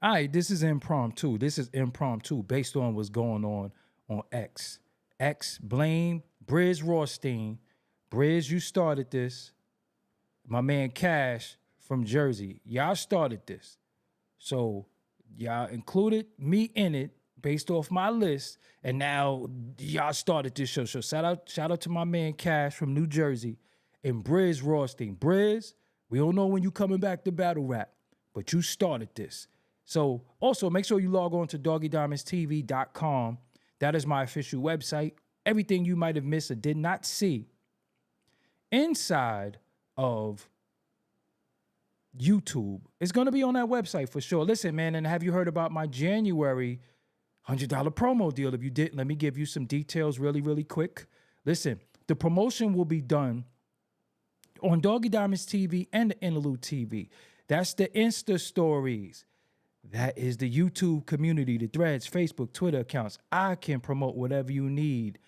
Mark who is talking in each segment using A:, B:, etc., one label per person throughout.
A: All right, this is impromptu. This is impromptu based on what's going on X. X blame Briz Rothstein. Briz, you started this. My man Cash from Jersey, y'all started this. So y'all included me in it based off my list, and now y'all started this show. So shout out to my man Cash from New Jersey and Briz Rothstein. Briz, we don't know when you coming back to battle rap, but you started this. So also make sure you log on to doggiediamondstv.com. That is my official website. Everything you might have missed or did not see inside of YouTube is going to be on that website for sure. Listen, man, and have you heard about my January $100 promo deal? If you didn't, let me give you some details really, really quick. Listen, the promotion will be done on Doggie Diamonds TV and the Interlude TV. That's the Insta stories. That is the YouTube community, the threads, Facebook, Twitter accounts. I can promote whatever you need.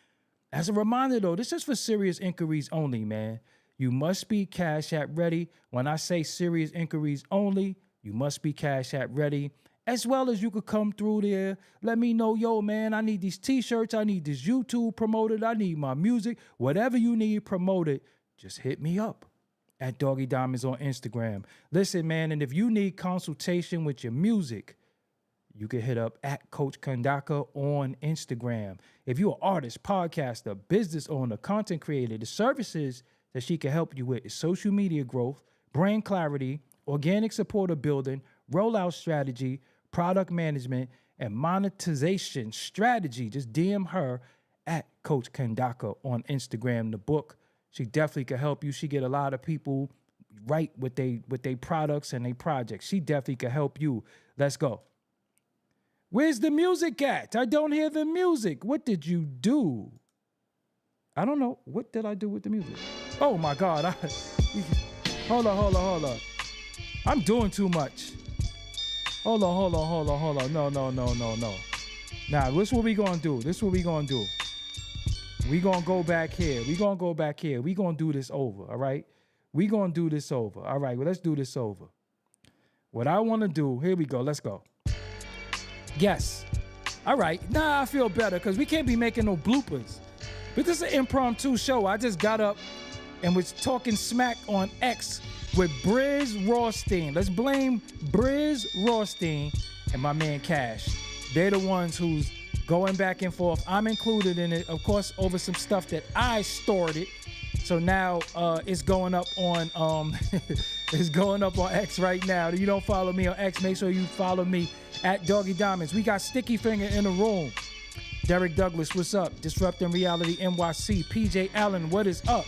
A: As a reminder, though, this is for serious inquiries only, man. You must be Cash App ready. When I say serious inquiries only, you must be Cash App ready. As well as you could come through there. Let me know, yo, man, I need these T-shirts. I need this YouTube promoted. I need my music. Whatever you need promoted, just hit me up at Doggie Diamonds on Instagram. Listen, man, and if you need consultation with your music, you can hit up at Coach Kandaka on Instagram. If you're an artist, podcaster, business owner, content creator, the services that she can help you with is social media growth, brand clarity, organic supporter building, rollout strategy, product management, and monetization strategy. Just DM her at Coach Kandaka on Instagram. The book, she definitely can help you. She get a lot of people right with they products and they projects. She definitely can help you. Let's go. Where's the music at? I don't hear the music. What did you do? I don't know. What did I do with the music? Oh my God. Hold on. I'm doing too much. Hold on. No. Nah, this is what we gonna do. We gonna go back here. We gonna do this over, all right? All right, well, let's do this over. What I wanna do, here we go, let's go. Yes. All right, I feel better because we can't be making no bloopers. But this is an impromptu show. I just got up and was talking smack on X with Briz Rothstein. Let's blame Briz Rothstein and my man Cash. They're the ones who's going back and forth. I'm included in it, of course, over some stuff that I started. So now it's going up on it's going up on X right now. If you don't follow me on X, make sure you follow me at Doggie Diamonds. We got Sticky Finger in the room. Derek Douglas, what's up? Disrupting Reality NYC. PJ Allen, what is up?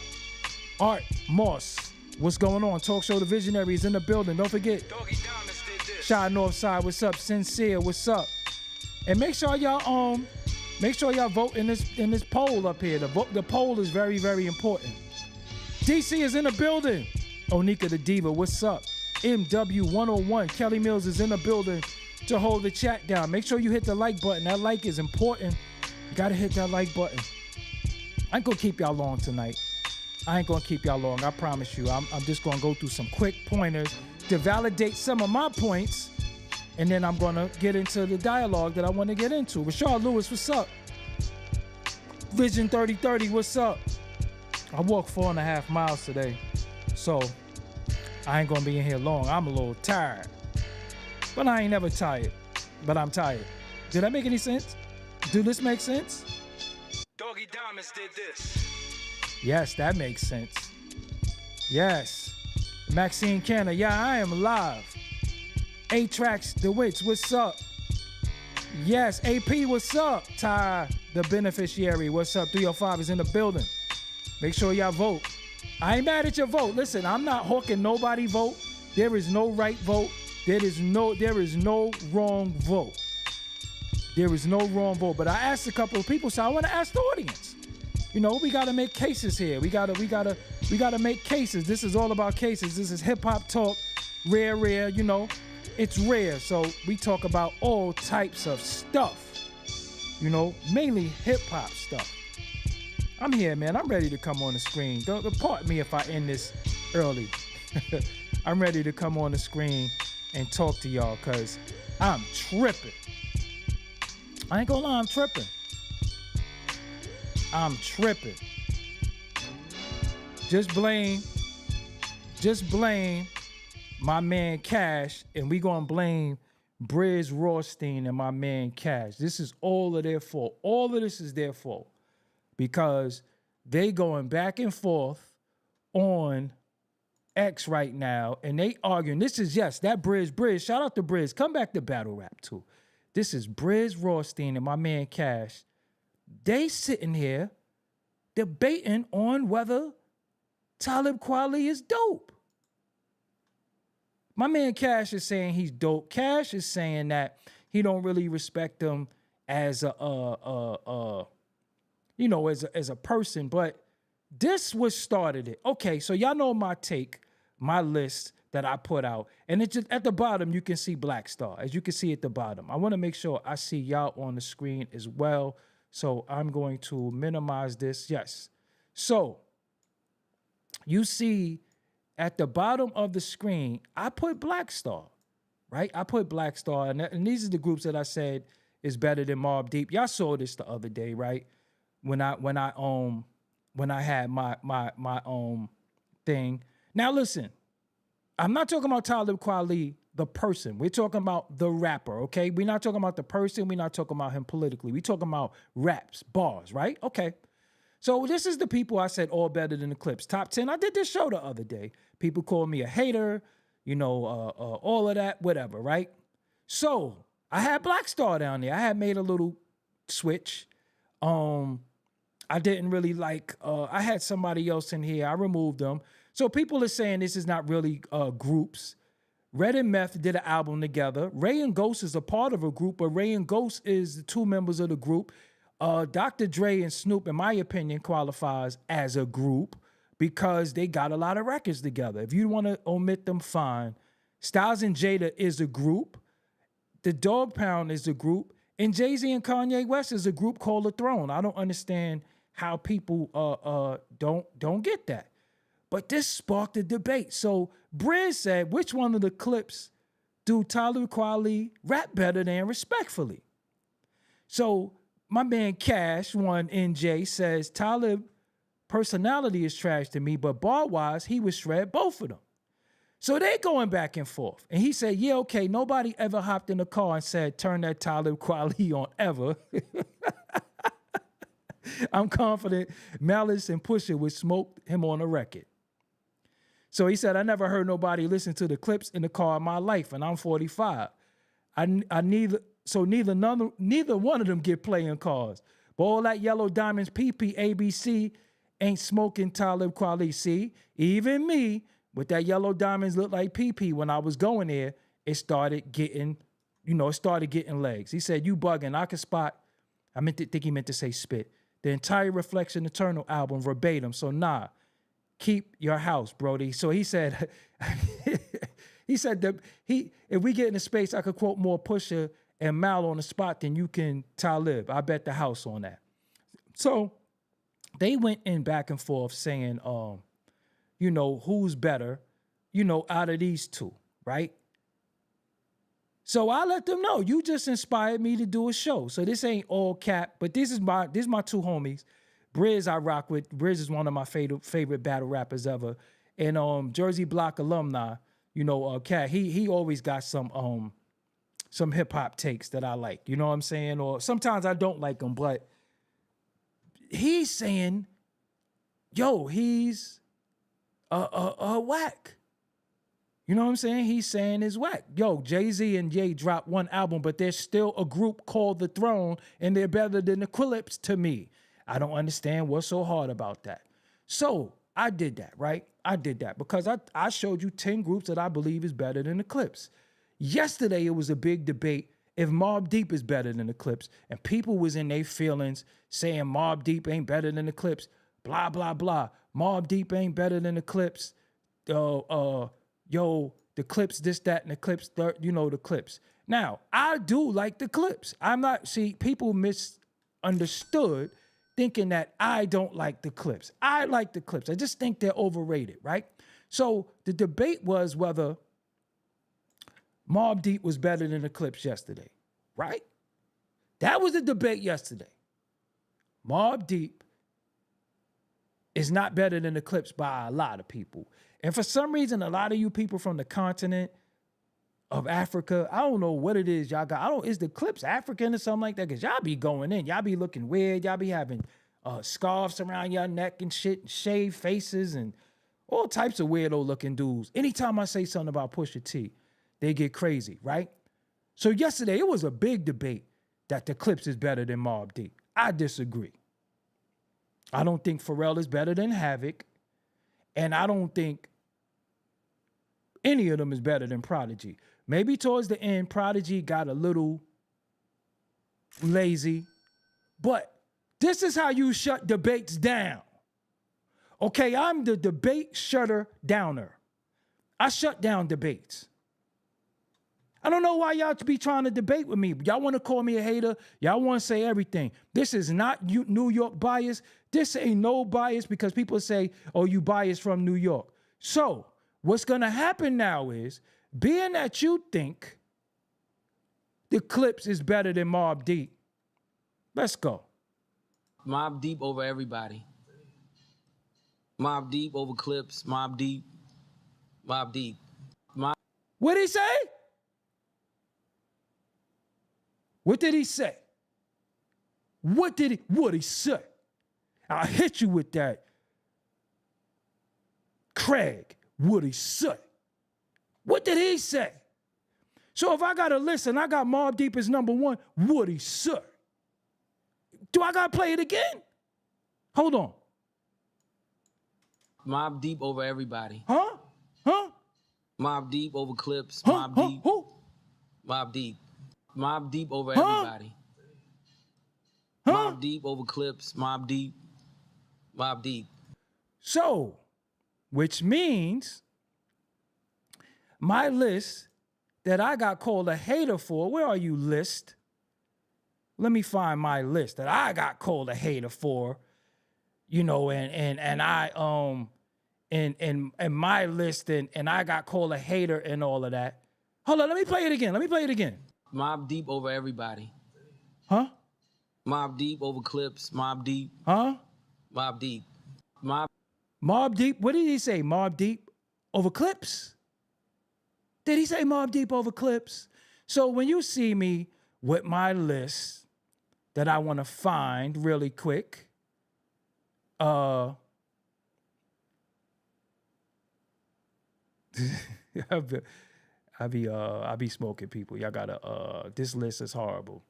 A: Art Moss, what's going on? Talk Show The Visionaries in the building. Don't forget. Doggie Diamonds did this. Shy Northside, what's up? Sincere, what's up? And make sure y'all vote in this poll up here. The poll is very, very important. DC is in the building. Onika the Diva, what's up? MW101, Kelly Mills is in the building to hold the chat down. Make sure you hit the like button. That like is important. You gotta hit that like button. I ain't gonna keep y'all long tonight. I promise you. I'm just gonna go through some quick pointers to validate some of my points. And then I'm gonna get into the dialogue that I want to get into. Rashard Lewis, what's up? Vision 3030, what's up? I walked 4.5 miles today, so I ain't gonna be in here long. I'm a little tired, but I ain't never tired. But I'm tired. Did that make any sense? Do this make sense? Doggie Diamonds did this. Yes, that makes sense. Yes. Maxine Canna, yeah, I am live. A-Tracks, The Wits, what's up? Yes, AP, what's up? Ty, the beneficiary, what's up? 305 is in the building. Make sure y'all vote. I ain't mad at your vote. Listen, I'm not hawking nobody vote. There is no right vote. There is no wrong vote. There is no wrong vote. But I asked a couple of people, so I want to ask the audience. You know, we gotta make cases here. We gotta make cases. This is all about cases. This is hip-hop talk, rare, you know. It's rare, so we talk about all types of stuff, you know, mainly hip-hop stuff. I'm here, man. I'm ready to come on the screen. Don't pardon me if I end this early. I'm ready to come on the screen and talk to y'all because I'm tripping. I ain't gonna lie, I'm tripping. I'm tripping. Just blame my man Cash, and we gonna blame Briz Rothstein and my man Cash. This is all of their fault. All of this is their fault because they going back and forth on X right now, and they arguing. This is, yes, that Briz. Shout out to Briz. Come back to battle rap too. This is Briz Rothstein and my man Cash. They sitting here debating on whether Talib Kweli is dope. My man Cash is saying he's dope. Cash is saying that he don't really respect him as as a person, but this was started it. Okay, so y'all know my take, my list that I put out. And it's just at the bottom, you can see Black Star. As you can see at the bottom. I want to make sure I see y'all on the screen as well. So I'm going to minimize this. Yes. So you see at the bottom of the screen, I put Black Star, right? I put Black Star. And these are the groups that I said is better than Mobb Deep. Y'all saw this the other day, right? When I had my thing. Now listen, I'm not talking about Talib Kweli, the person. We're talking about the rapper, okay? We're not talking about the person. We're not talking about him politically. We're talking about raps, bars, right? Okay. So this is the people I said all better than the Clipse. Top 10. I did this show the other day. People call me a hater, all of that, whatever, right? So I had Black Star down there. I had made a little switch. I didn't really like, I had somebody else in here. I removed them. So people are saying this is not really groups. Red and Meth did an album together. Ray and Ghost is a part of a group, but Ray and Ghost is the two members of the group. Dr. Dre and Snoop, in my opinion, qualifies as a group because they got a lot of records together. If you want to omit them, fine. Styles and Jada is a group. The Dog Pound is a group. And Jay-Z and Kanye West is a group called The Throne. I don't understand how people don't get that. But this sparked a debate. So Briz said, which one of the Clipse do Talib Kweli rap better than respectfully? So my man Cash, one NJ, says Talib personality is trash to me, but bar-wise, he would shred both of them. So they going back and forth. And he said, yeah, okay, nobody ever hopped in the car and said, turn that Talib Kweli on ever. I'm confident Malice and Pusha would smoke him on a record. So he said, I never heard nobody listen to the Clipse in the car in my life, and I'm 45. Neither one of them get playing cars. But all that Yellow Diamonds, PP, ABC ain't smoking Talib Kweli. See, even me with that Yellow Diamonds look like PP when I was going there, it started getting legs. He said, you bugging. I can spot. Think he meant to say spit. The entire Reflection Eternal album verbatim. So nah. Keep your house, Brody. So he said, if we get into space, I could quote more Pusha and Mal on the spot than you can Talib. I bet the house on that. So they went in back and forth saying, who's better, out of these two, right? So I let them know, you just inspired me to do a show. So this ain't all cap, but this is my two homies. Briz I rock with. Briz is one of my favorite battle rappers ever. And Jersey Block alumni, Cat, he always got some hip hop takes that I like. You know what I'm saying? Or sometimes I don't like them, but he's saying, yo, he's whack. You know what I'm saying? He's saying it's whack. Yo, Jay-Z and Ye dropped one album, but there's still a group called The Throne, and they're better than the Clipse to me. I don't understand what's so hard about that. So I did that, right? I did that because I showed you 10 groups that I believe is better than the Clipse. Yesterday, it was a big debate if Mobb Deep is better than the Clipse, and people was in their feelings saying Mobb Deep ain't better than the Clipse, blah, blah, blah. Mobb Deep ain't better than the Clipse. The Clipse this, that, and the Clipse, the Clipse. Now, I do like the Clipse. People misunderstood thinking that I don't like the Clipse. I like the Clipse. I just think they're overrated, right? So the debate was whether Mobb Deep was better than the Clipse yesterday, right? That was the debate yesterday. Mobb Deep is not better than the Clipse by a lot of people. And for some reason, a lot of you people from the continent of Africa, I don't know what it is y'all got. Is the Clipse African or something like that? Because y'all be going in. Y'all be looking weird. Y'all be having scarves around your neck and shit, and shaved faces and all types of weirdo looking dudes. Anytime I say something about Pusha T, they get crazy, right? So yesterday, it was a big debate that the Clipse is better than Mobb Deep. I disagree. I don't think Pharrell is better than Havoc. And I don't think any of them is better than Prodigy. Maybe towards the end, Prodigy got a little lazy. But this is how you shut debates down. Okay, I'm the debate shutter downer. I shut down debates. I don't know why y'all be trying to debate with me. Y'all want to call me a hater. Y'all want to say everything. This is not New York bias. This ain't no bias because people say, oh, you biased from New York. So what's going to happen now is, being that you think the Clipse is better than Mobb Deep, let's go.
B: Mobb Deep over everybody. Mobb Deep over Clipse. Mobb Deep. Mobb Deep.
A: What'd he say? What did he say? What did he say? I'll hit you with that. Craig, what'd he say? What did he say? So if I got to listen, I got Mobb Deep as number one, what'd he say? Do I got to play it again? Hold on.
B: Mobb Deep over everybody.
A: Huh?
B: Mobb Deep over Clipse.
A: Huh?
B: Mobb Deep.
A: Who?
B: Mobb Deep. Mobb Deep over everybody. Mobb Deep over Clipse. Mobb Deep. Mobb Deep.
A: So, which means my list that I got called a hater for, where are you, list? Let me find my list that I got called a hater for, you know, and I and my list and I got called a hater and all of that. Hold on, let me play it again.
B: Mobb Deep over everybody.
A: Huh?
B: Mobb Deep over Clipse. Mobb Deep.
A: Huh?
B: Mobb Deep.
A: Mobb Deep, what did he say? Mobb Deep over Clipse? Did he say Mobb Deep over Clipse? So when you see me with my list that I want to find really quick, I be smoking people. Y'all gotta, this list is horrible.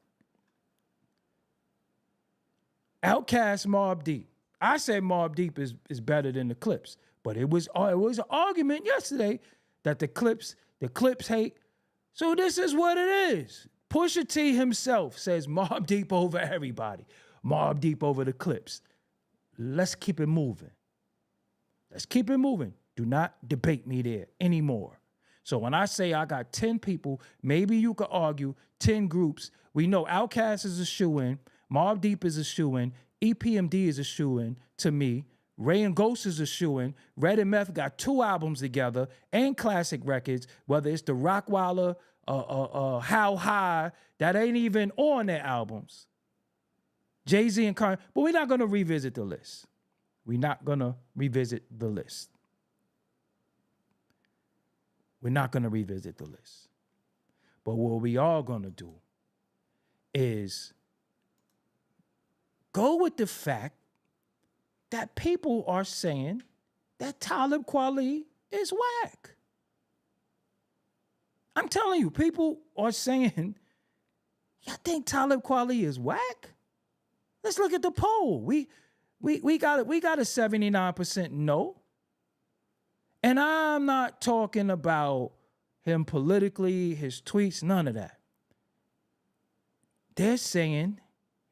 A: Outcast Mobb Deep. I said Mobb Deep is better than the Clipse, but it was an argument yesterday that the Clipse hate. So this is what it is. Pusha T himself says Mobb Deep over everybody. Mobb Deep over the Clipse. Let's keep it moving. Do not debate me there anymore. So when I say I got 10 people, maybe you could argue 10 groups. We know Outkast is a shoo-in. Mobb Deep is a shoo-in. EPMD is a shoo-in to me. Ray and Ghost is a shoo-in. Red and Meth got 2 albums together and classic records, whether it's the Rockwilder, How High, that ain't even on their albums. Jay-Z and Kanye, but we're not going to revisit the list. But what we are going to do is go with the fact that people are saying that Talib Kweli is whack. I'm telling you, people are saying, y'all think Talib Kweli is whack? Let's look at the poll. We got a 79% no. And I'm not talking about him politically, his tweets, none of that. They're saying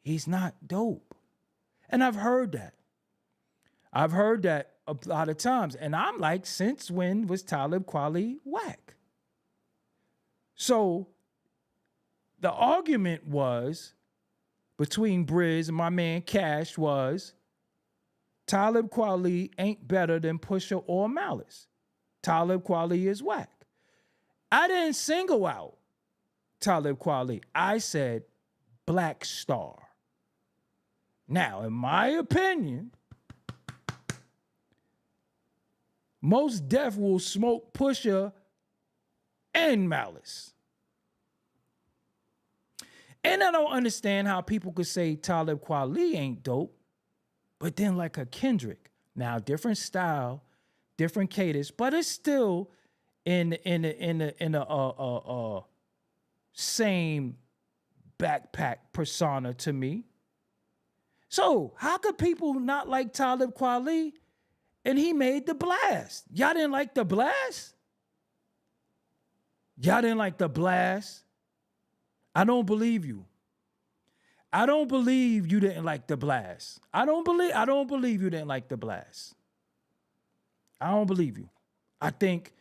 A: he's not dope. And I've heard that. A lot of times. And I'm like, since when was Talib Kweli whack? So the argument was between Briz and my man Cash was Talib Kweli ain't better than Pusha or Malice. Talib Kweli is whack. I didn't single out Talib Kweli. I said Black Star. Now, in my opinion, Mos Def will smoke Pusha and Malice. And I don't understand how people could say Talib Kweli ain't dope, but then like a Kendrick. Now, different style, different cadence, but it's still in the same backpack persona to me. So how could people not like Talib Kweli? And he made the blast. Y'all didn't like the blast? Y'all didn't like the blast? I don't believe you. I don't believe you didn't like the blast. I don't believe you didn't like the blast. I don't believe you. I think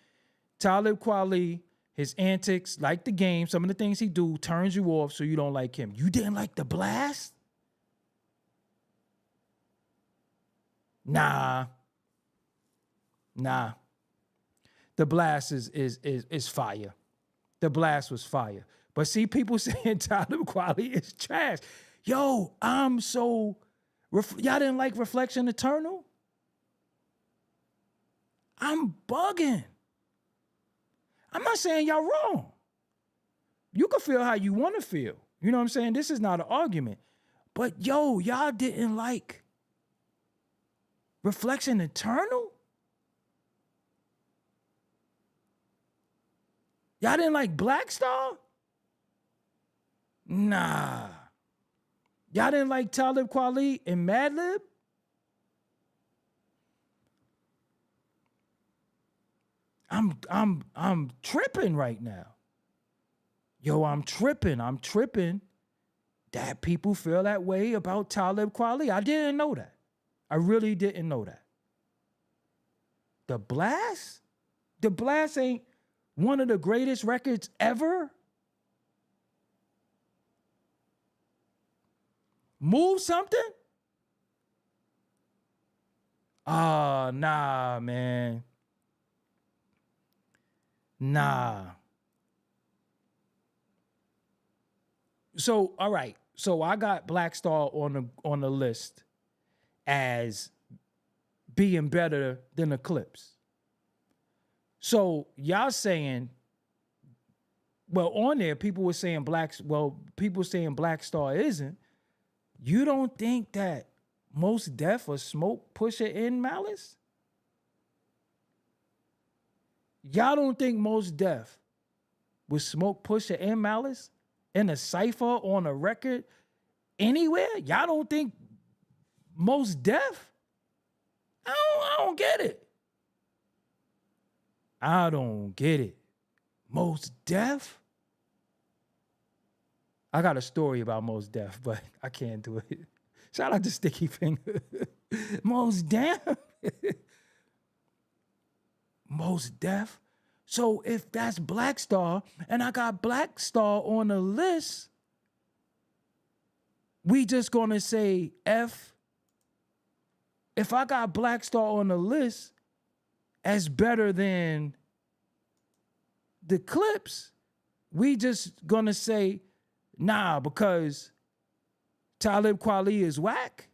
A: Talib Kweli, his antics, like the game, some of the things he do turns you off so you don't like him. You didn't like the blast? Nah. The blast is fire. The blast was fire. But see, people saying Talib Kweli is trash. Yo, I'm so... y'all didn't like Reflection Eternal? I'm bugging. I'm not saying y'all wrong. You can feel how you want to feel. You know what I'm saying? This is not an argument. But yo, y'all didn't like Reflection Eternal? Y'all didn't like Black Star? Nah. Y'all didn't like Talib Kweli and Madlib? I'm tripping right now. Yo, I'm tripping that people feel that way about Talib Kweli. I didn't know that. I really didn't know that. The Blast? The Blast ain't one of the greatest records ever? Move Something? Nah, man. Nah. So, all right. So I got Black Star on the list as being better than Clipse. So y'all saying, well, on there, people were saying people saying Black Star isn't. You don't think that Mos Def or Smoke Pusha in Malice? Y'all don't think Mos Def would smoke Pusha and Malice in a cypher on a record anywhere? Y'all don't think Mos Def? I don't get it. I don't get it. Mos Def? I got a story about Mos Def, but I can't do it. Shout out to Sticky Finger. Mos Def? Mos Def? So if that's Black Star, and I got Black Star on the list, we just gonna say F. If I got Black Star on the list as better than the Clipse, we just gonna say nah because Talib Kweli is whack?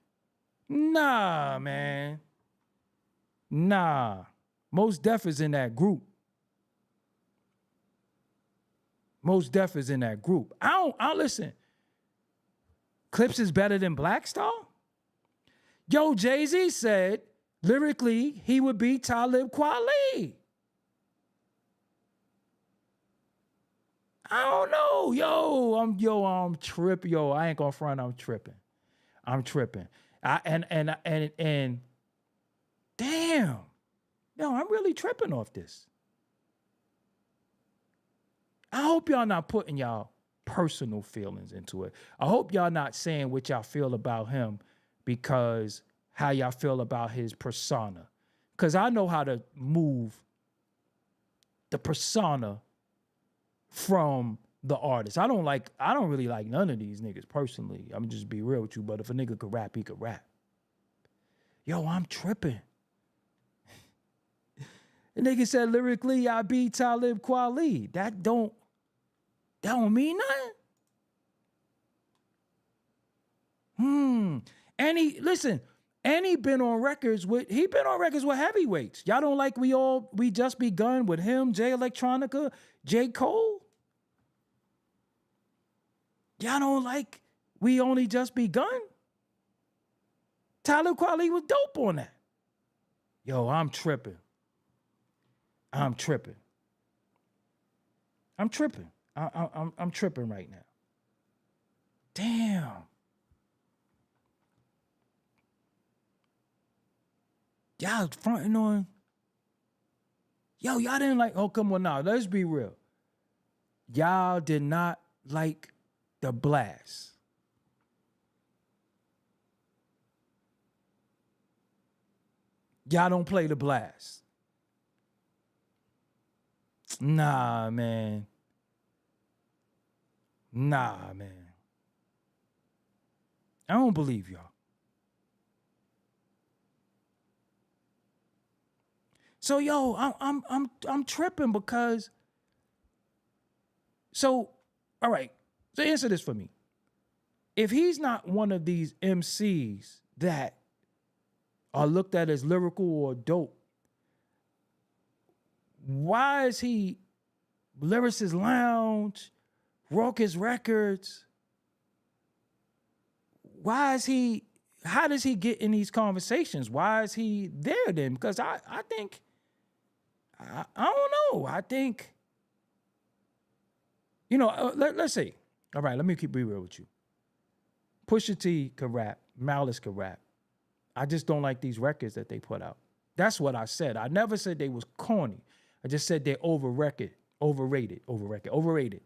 A: Nah, man. Nah. Mos Def is in that group. Mos Def is in that group. I don't listen. Clipse is better than Black Star? Yo, Jay-Z said lyrically he would be Talib Kweli. I don't know. I'm tripping. Yo, I ain't gonna front. I'm tripping. And damn. Yo, I'm really tripping off this. I hope y'all not putting y'all personal feelings into it. I hope y'all not saying what y'all feel about him because how y'all feel about his persona. Because I know how to move the persona from the artist. I don't really like none of these niggas personally. I'm just be real with you, but if a nigga could rap, he could rap. Yo, I'm tripping. The nigga said lyrically, I beat Talib Kweli. That don't mean nothing. And he been on records with heavyweights. Y'all don't like we just begun with him, Jay Electronica, J. Cole? Y'all don't like we only just begun? Talib Kweli was dope on that. Yo, I'm tripping. I'm tripping right now. Damn. Y'all fronting on. Yo, y'all didn't like, oh, come on now. Let's be real. Y'all did not like the blast. Y'all don't play the blast. Nah, man. I don't believe y'all. So yo, I'm tripping because. So, all right. So answer this for me. If he's not one of these MCs that are looked at as lyrical or dope, why is he Lyricist Lounge, Raucous Records? How does he get in these conversations? Why is he there then? Because I think, I don't know. I think, let's see. All right, let me be real with you. Pusha T could rap, Malice could rap. I just don't like these records that they put out. That's what I said. I never said they was corny. I just said they're overrated.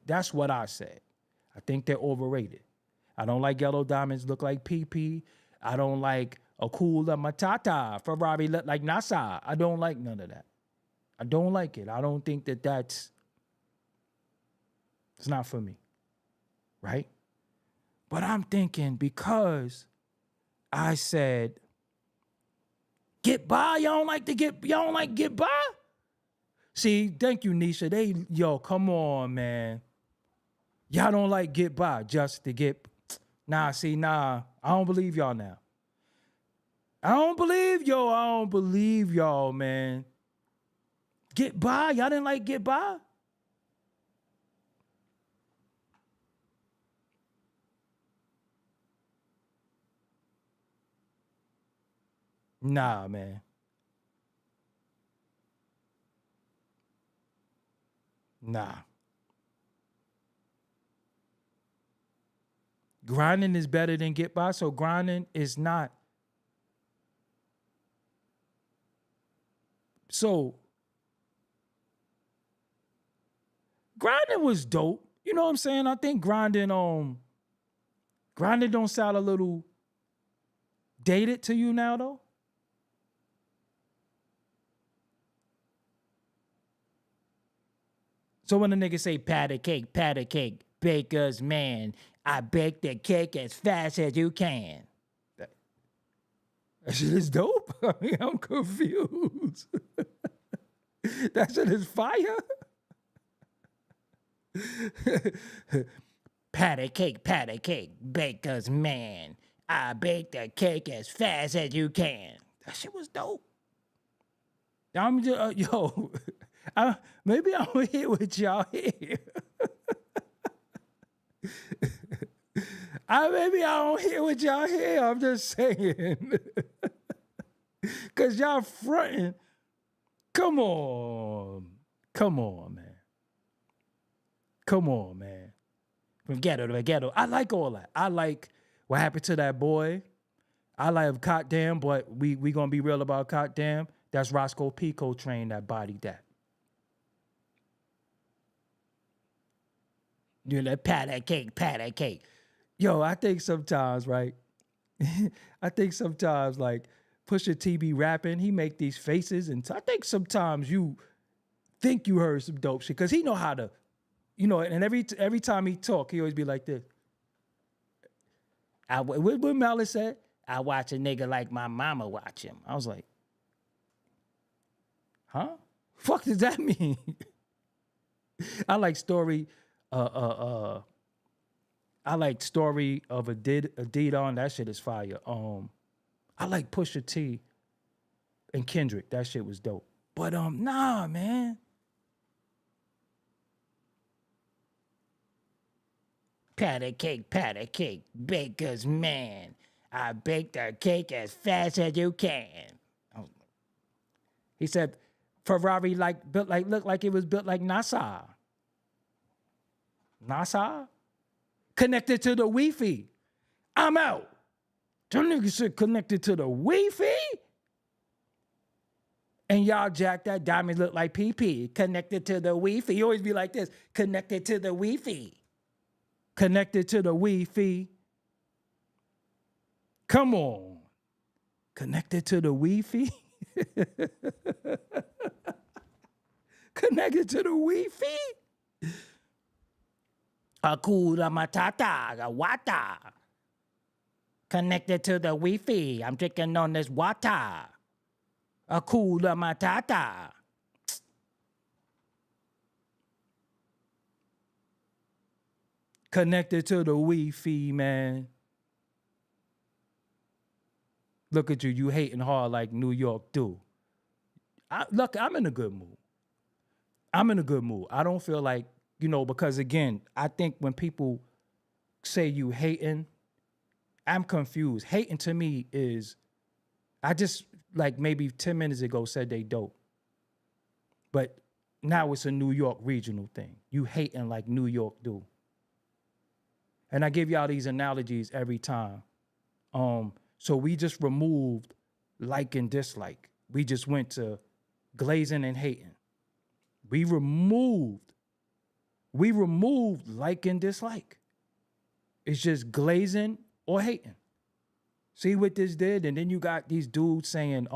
A: That's what I said. I think they're overrated. I don't like Yellow Diamonds Look Like PP. I don't like Akula Matata, Ferrari Look Like NASA. I don't like none of that. I don't like it. I don't think it's not for me, right? But I'm thinking because I said, get by, y'all don't like get by? See, thank you, Nisha. Come on, man. Y'all don't like get by just to get. Nah, I don't believe y'all now. I don't believe y'all, man. Get by, y'all didn't like get by? Nah, man. Nah. Grinding is better than get by, so grinding is not. So grinding was dope. You know what I'm saying? I think grinding don't sound a little dated to you now, though. So when the nigga say pat a cake, baker's man, I bake the cake as fast as you can. That shit is dope. I mean, I'm confused. That shit is fire. Pat a cake, baker's man, I bake the cake as fast as you can. That shit was dope. I'm just, maybe I don't hear what y'all hear. Maybe I don't hear what y'all hear. I'm just saying. Because y'all fronting. Come on, man. From ghetto to ghetto. I like all that. I like what happened to that boy. I like Cot Damn, but we going to be real about Cot Damn. That's Roscoe P. Coltrane that bodied that. You know, pat that cake. Yo, I think sometimes, right? Like Pusha T be rapping, he make these faces, and I think sometimes you think you heard some dope shit because he know how to, and every time he talk, he always be like this. What Malice said? I watch a nigga like my mama watch him. I was like, huh? Fuck does that mean? I like story. I like story of Adidas. That shit is fire. I like Pusha T and Kendrick. That shit was dope. But nah, man. Patty cake, baker's man. I bake the cake as fast as you can. He said Ferrari looked like it was built like NASA. NASA? Connected to the Wi-Fi. I'm out. Some niggas said connected to the Wi-Fi. And y'all jack that diamonds look like PP. Connected to the Wi-Fi. You always be like this. Connected to the Wi-Fi. Connected to the Wi-Fi. Come on. Connected to the Wi-Fi. Connected to the Wi-Fi. Hakuna Matata, Wata. Connected to the Wi-Fi. I'm drinking on this water. Hakuna Matata. Connected to the Wi-Fi, man. Look at you. You hating hard like New York do. Look, I'm in a good mood. I'm in a good mood. I don't feel like, because again, I think when people say you hating, I'm confused. Hating to me is, I just like maybe 10 minutes ago said they dope. But now it's a New York regional thing. You hating like New York do. And I give y'all these analogies every time. So we just removed like and dislike. We just went to glazing and hating. We removed like and dislike. It's just glazing or hating. See what this did? And then you got these dudes saying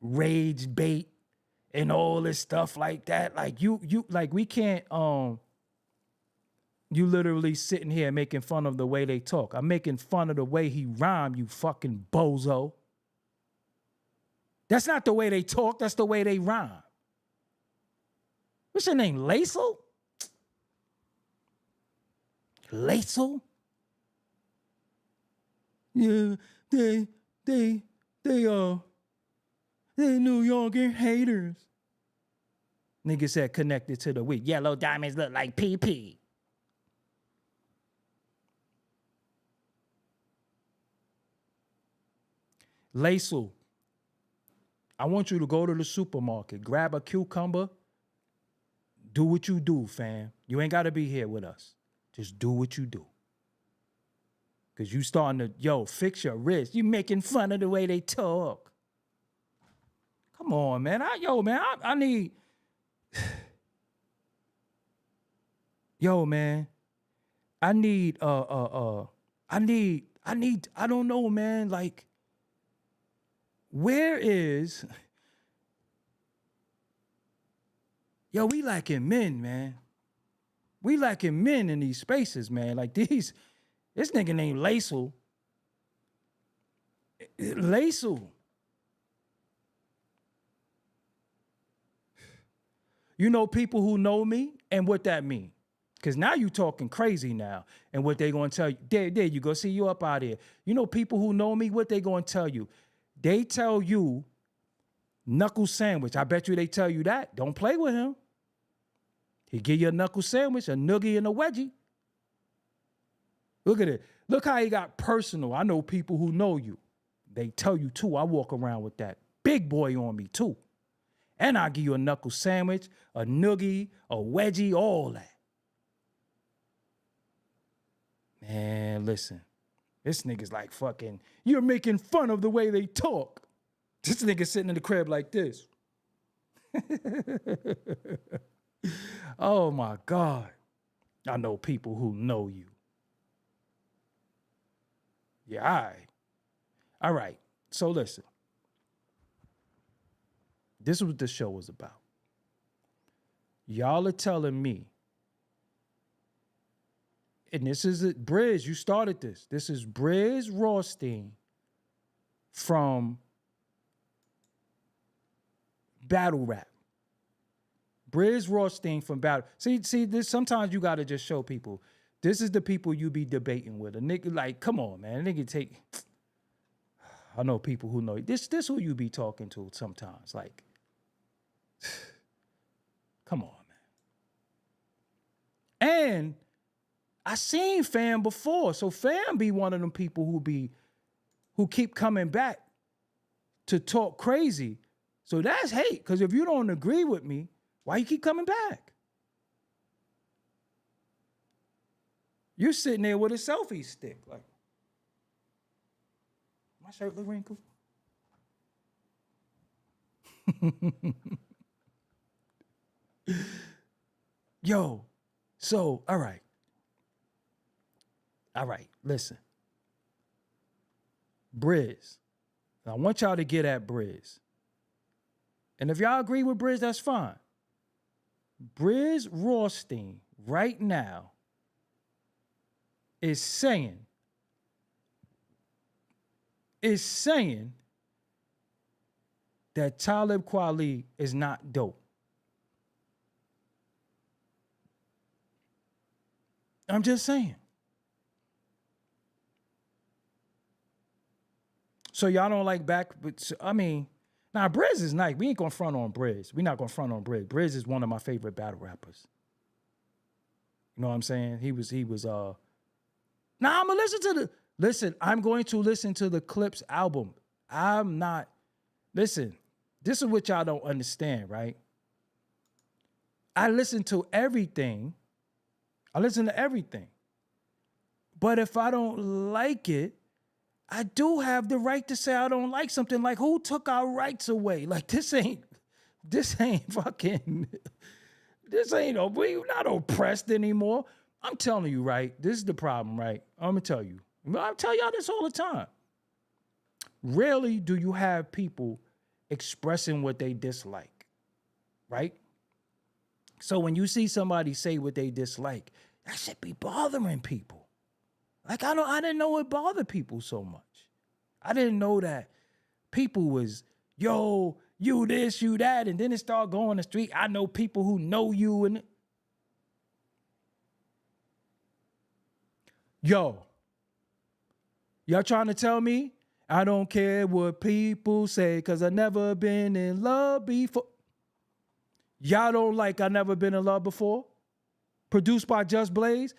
A: rage bait and all this stuff like that. Like you like we can't you literally sitting here making fun of the way they talk. I'm making fun of the way he rhyme, you fucking bozo. That's not the way they talk, that's the way they rhyme. What's your name, Lacel? Lacel? Yeah, they New Yorker haters. Nigga said connected to the weak. Yellow diamonds look like PP. Lacel, I want you to go to the supermarket, grab a cucumber, do what you do, fam. You ain't got to be here with us. Just do what you do. Because you starting to, fix your wrist. You making fun of the way they talk. Come on, man. I need... man. I don't know, man. Like, where is... we lacking men, man. We lacking men in these spaces, man. Like this nigga named Lacel. Lacel. You know people who know me and what that mean. Because now you talking crazy now. And what they going to tell you. There you go. See you up out here. You know people who know me, what they going to tell you. They tell you knuckle sandwich. I bet you they tell you that. Don't play with him. He give you a knuckle sandwich, a noogie, and a wedgie. Look at it. Look how he got personal. I know people who know you. They tell you too. I walk around with that big boy on me too. And I'll give you a knuckle sandwich, a noogie, a wedgie, all that. Man, listen. This nigga's like fucking, you're making fun of the way they talk. This nigga sitting in the crib like this. Oh my God. I know people who know you. Yeah, all right. So listen. This is what the show was about. Y'all are telling me, and this is it, Briz, you started this. This is Briz Rothstein from battle rap. Briz Rothstein from battle. See, this sometimes you gotta just show people. This is the people you be debating with. A nigga like, come on, man. A nigga take. I know people who know this who you be talking to sometimes. Like, come on, man. And I seen Fam before. So Fam be one of them people who keep coming back to talk crazy. So that's hate. Because if you don't agree with me, why you keep coming back? You're sitting there with a selfie stick. Like, my shirt look wrinkled. Yo, so, all right. All right, listen. Briz. I want y'all to get at Briz. And if y'all agree with Briz, that's fine. Briz Rothstein right now is saying that Talib Kweli is not dope. I'm just saying. So y'all don't like back, but I mean, now Briz is nice. We ain't gonna front on Briz. We're not gonna front on Briz. Briz is one of my favorite battle rappers. You know what I'm saying? He was Now I'm going to listen to the Clipse album. Listen, this is what y'all don't understand, right? I listen to everything. But if I don't like it, I do have the right to say I don't like something. Like, who took our rights away? Like, this ain't fucking, we're not oppressed anymore. I'm telling you, right? This is the problem, right? I'm gonna tell you. I tell y'all this all the time. Rarely do you have people expressing what they dislike, right? So when you see somebody say what they dislike, that should be bothering people. Like, I didn't know it bothered people so much. I didn't know that people was, yo, you this, you that, and then it started going the street. I know people who know you and yo, y'all trying to tell me I don't care what people say because I never been in love before. Y'all don't like I never been in love before? Produced by Just Blaze?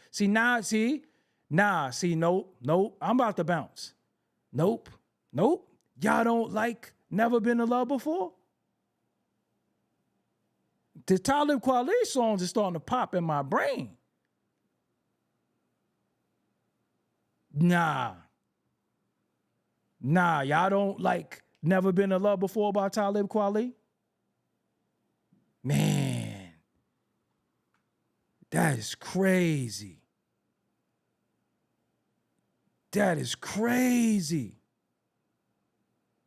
A: Nope. I'm about to bounce. Nope. Y'all don't like Never Been in Love Before? The Talib Kweli songs are starting to pop in my brain. Nah, y'all don't like Never Been in Love Before by Talib Kweli? Man, that is crazy.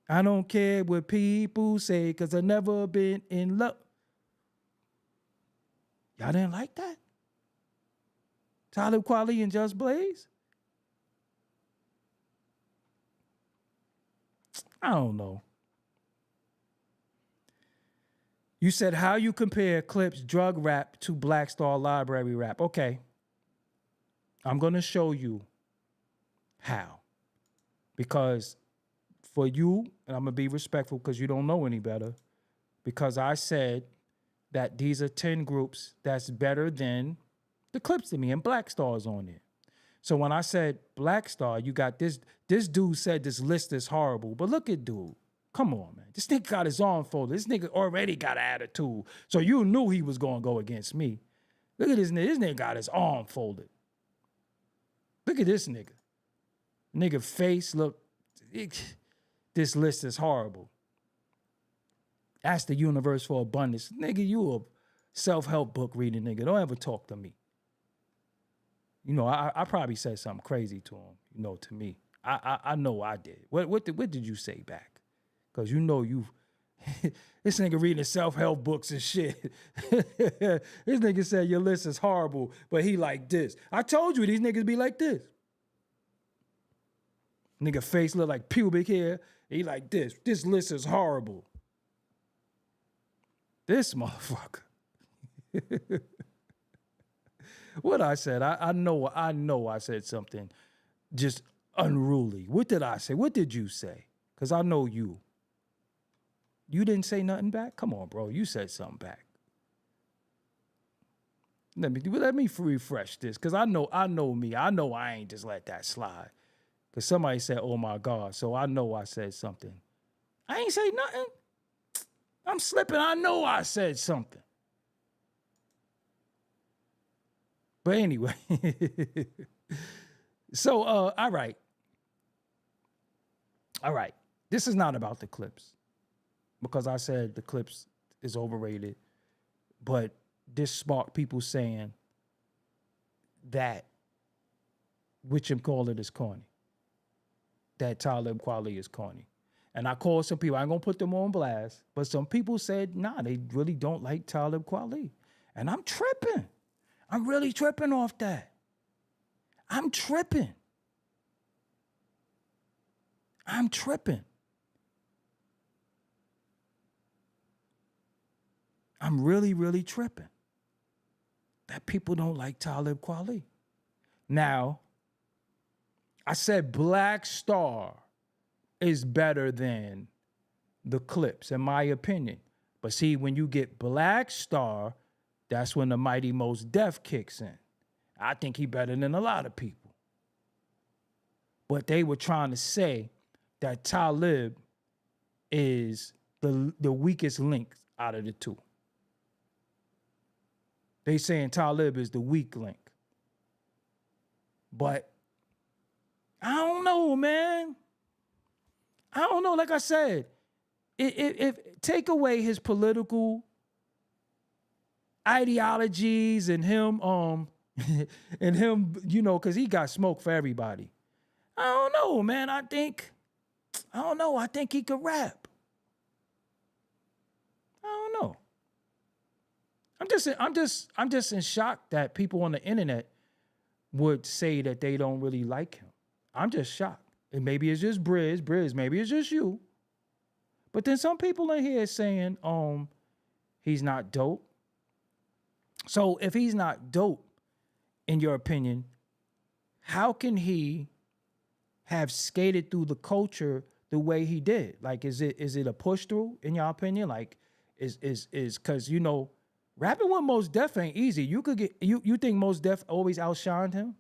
A: I don't care what people say because I've never been in love. Y'all didn't like that? Talib Kweli and Just Blaze? I don't know. You said how you compare Clipse drug rap to Black Star Library rap. Okay. I'm going to show you how. Because for you, and I'm going to be respectful because you don't know any better, because I said that these are 10 groups that's better than the Clipse to me, and Black Star's on it. So when I said Black Star, you got this dude said this list is horrible, but look at dude. Come on, man. This nigga got his arm folded. This nigga already got an attitude. So you knew he was going to go against me. Look at this nigga. This nigga got his arm folded. Look at this nigga. Nigga face, look. This list is horrible. That's the universe for abundance. Nigga, you a self-help book reading nigga. Don't ever talk to me. You know, I probably said something crazy to him, you know, to me. I know I did. What did you say back? Because you know this nigga reading self-help books and shit. This nigga said your list is horrible, but he like this. I told you these niggas be like this. Nigga face look like pubic hair. He like this. This list is horrible. This motherfucker. What I said, I know I said something just unruly. What did I say? What did you say? Because I know you. You didn't say nothing back? Come on, bro. You said something back. Let me refresh this, because I know me. I know I ain't just let that slide. Because somebody said, oh my God. So I know I said something. I ain't say nothing. I'm slipping. I know I said something. But anyway. So, all right. All right. This is not about the Clipse, because I said the Clipse is overrated. But this sparked people saying that, which I'm calling is corny, that Talib Kweli is corny. And I called some people, I ain't gonna put them on blast, but some people said, nah, they really don't like Talib Kweli. And I'm tripping. I'm really tripping off that. I'm tripping. I'm tripping. I'm really, really tripping that people don't like Talib Kweli. Now, I said Black Star is better than the Clipse, in my opinion. But see, when you get Black Star, that's when the Mighty Most Def kicks in. I think he better than a lot of people. But they were trying to say that Talib is the weakest link out of the two. They saying Talib is the weak link. But I don't know, man. I don't know. Like I said, if take away his political ideologies and him, and him, you know, because he got smoke for everybody. I don't know, man. I think he could rap. I don't know. I'm just in shock that people on the internet would say that they don't really like him. I'm just shocked. And maybe it's just Briz, maybe it's just you. But then some people in here saying, he's not dope. So if he's not dope, in your opinion, how can he have skated through the culture the way he did? Like, is it a push through, in your opinion? Like, is because, you know, rapping with Mos Def ain't easy. You could get, you think Mos Def always outshined him?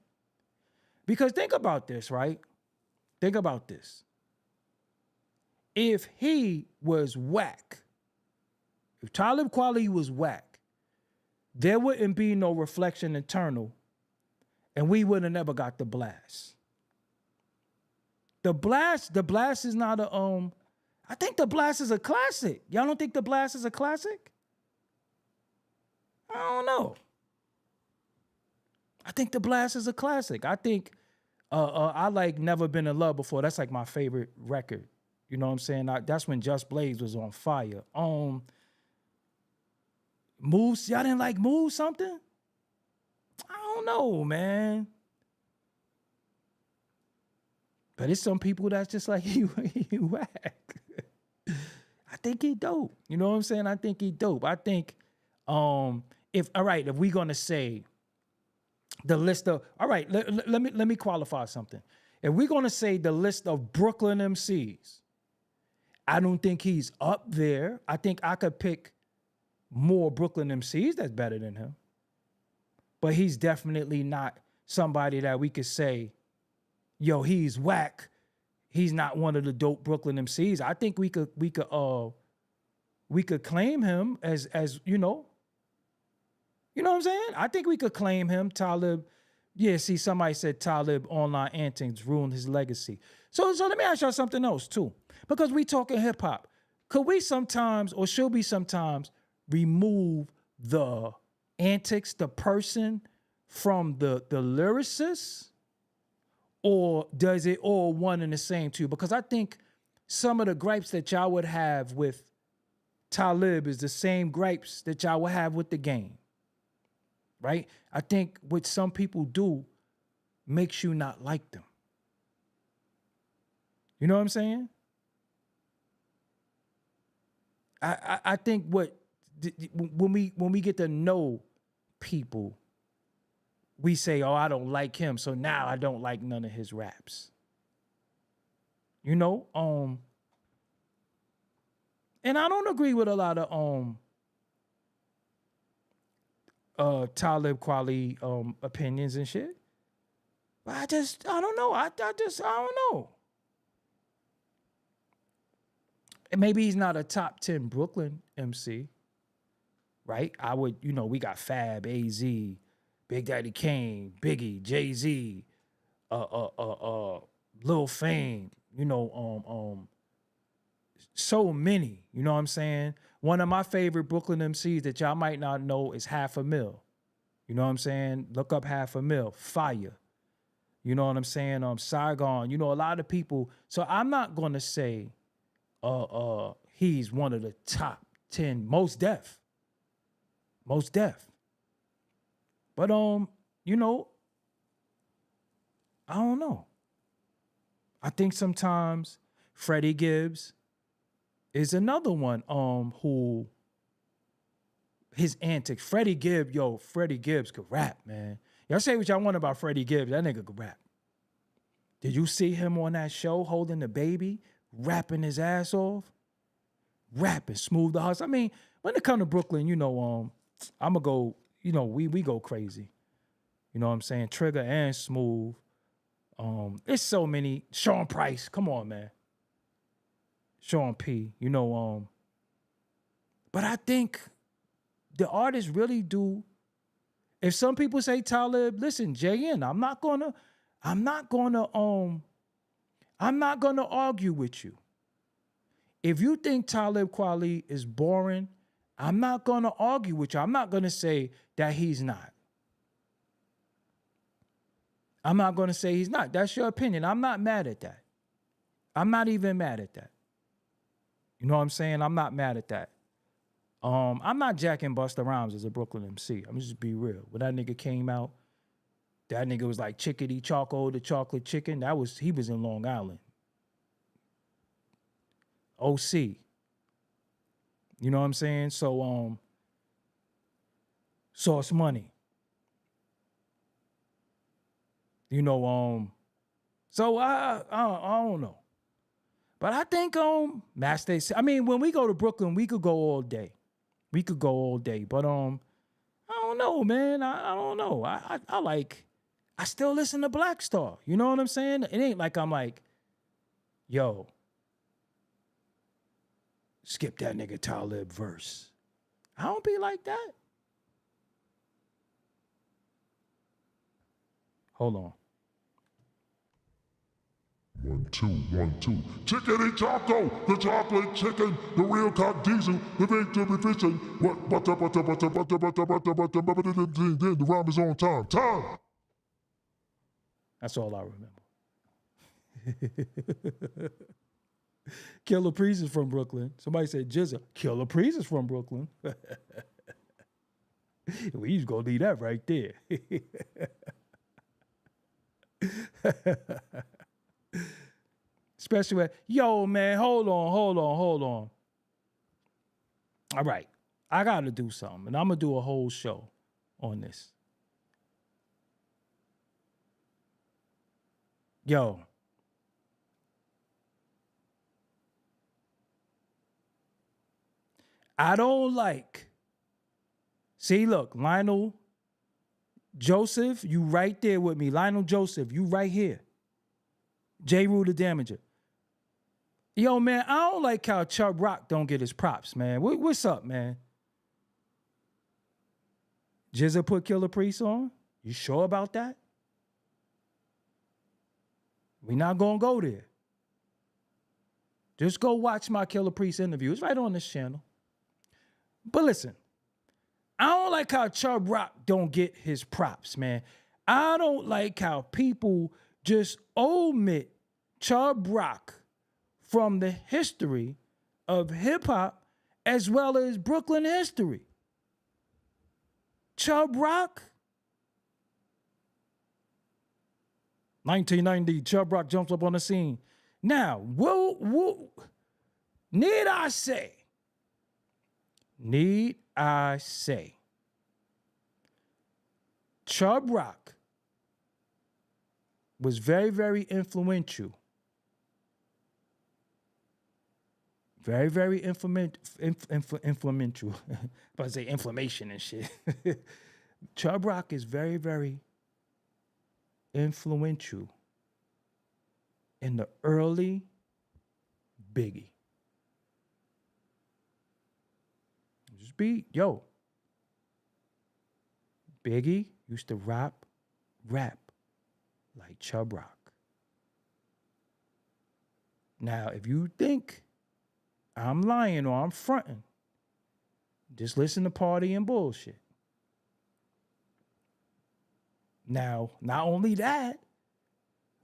A: Because think about this, right? Think about this. If he was whack, if Talib Kweli was whack, there wouldn't be no Reflection Eternal, and we would have never got the blast. The blast is not a I think the blast is a classic. Y'all don't think the blast is a classic? I don't know. I think the blast is a classic. I think I like Never Been in Love Before. That's like my favorite record. You know what I'm saying? That's when Just Blaze was on fire. Moves, y'all didn't like Move something? I don't know, man. But it's some people that's just like, he whack. I think he dope. You know what I'm saying? I think he dope. I think if we're gonna say the list of, all right, let me qualify something. If we're gonna say the list of Brooklyn MCs, I don't think he's up there. I think I could pick more Brooklyn MCs that's better than him. But he's definitely not somebody that we could say, yo, he's whack. He's not one of the dope Brooklyn MCs. I think we could claim him as you know. You know what I'm saying? I think we could claim him. Talib. Yeah, see, somebody said Talib online antics ruined his legacy. So let me ask y'all something else too. Because we talking hip hop. Could we sometimes, or should we sometimes, remove the antics, the person, from the lyricist? Or does it all one and the same too? Because I think some of the gripes that y'all would have with Talib is the same gripes that y'all would have with the game. Right? I think what some people do makes you not like them. You know what I'm saying? I think what when we get to know people, we say, oh, I don't like him, so now I don't like none of his raps. You know, and I don't agree with a lot of Talib Kweli opinions and shit. But I don't know. I don't know. And maybe he's not a top 10 Brooklyn MC, right? I would, you know, we got Fab, AZ, Big Daddy Kane, Biggie, Jay-Z, Lil Fame, you know, so many, you know what I'm saying? One of my favorite Brooklyn MCs that y'all might not know is Half a Mill. You know what I'm saying? Look up Half a Mill, fire. You know what I'm saying? Saigon, you know, a lot of people. So I'm not going to say he's one of the top 10 most deaf. But you know, I don't know. I think sometimes Freddie Gibbs is another one who his antics. Freddie Gibbs could rap, man. Y'all say what y'all want about Freddie Gibbs. That nigga could rap. Did you see him on that show holding the baby, rapping his ass off? Rapping Smooth the Hustle. I mean, when it come to Brooklyn, you know, I'm going to go, you know, we go crazy. You know what I'm saying? Trigger and Smooth. It's so many. Sean Price. Come on, man. Sean P. You know, but I think the artists really do. If some people say Talib, listen, JN, I'm not gonna argue with you. If you think Talib Kweli is boring, I'm not gonna argue with you. I'm not gonna say that he's not. I'm not gonna say he's not. That's your opinion. I'm not mad at that. I'm not even mad at that. You know what I'm saying? I'm not mad at that. I'm not jacking Busta Rhymes as a Brooklyn MC. I'm just be real. When that nigga came out, that nigga was like Chickadee Choco, the chocolate chicken. He was in Long Island. OC. You know what I'm saying? So Sauce Money. You know, so I don't know. But I think Master, I mean, when we go to Brooklyn, we could go all day. But I don't know, man. I don't know. I still listen to Black Star. You know what I'm saying? It ain't like I'm like, yo, skip that nigga Talib verse. I don't be like that. Hold on.
C: 1, 2, 1, 2. Chickadee Choco, the chocolate chicken, the real cock diesel, the victory fishing. What butter, the rhyme is on time. Time!
A: That's all I remember. Killer Priest is from Brooklyn. Somebody said Jizza. Killer Priest is from Brooklyn. We just gonna leave that right there. Especially when, yo, man, hold on. All right. I got to do something, and I'm going to do a whole show on this. Yo. I don't like. See, look, Lionel Joseph, you right there with me. Lionel Joseph, you right here. J. Rue the Damager. Yo, man, I don't like how Chubb Rock don't get his props, man. What's up, man? Jizza put Killer Priest on? You sure about that? We not gonna go there. Just go watch my Killer Priest interview. It's right on this channel. But listen, I don't like how Chubb Rock don't get his props, man. I don't like how people just omit Chubb Rock from the history of hip-hop as well as Brooklyn history. Chubb Rock. 1990, Chubb Rock jumps up on the scene. Now, need I say Need I say, Chubb Rock was very, very influential. Very, very influential. About to say inflammation and shit. Chubb Rock is very, very influential in the early Biggie. Just be, yo. Biggie used to rap like Chubb Rock. Now, if you think I'm lying or I'm fronting, just listen to Party and Bullshit. Now, not only that,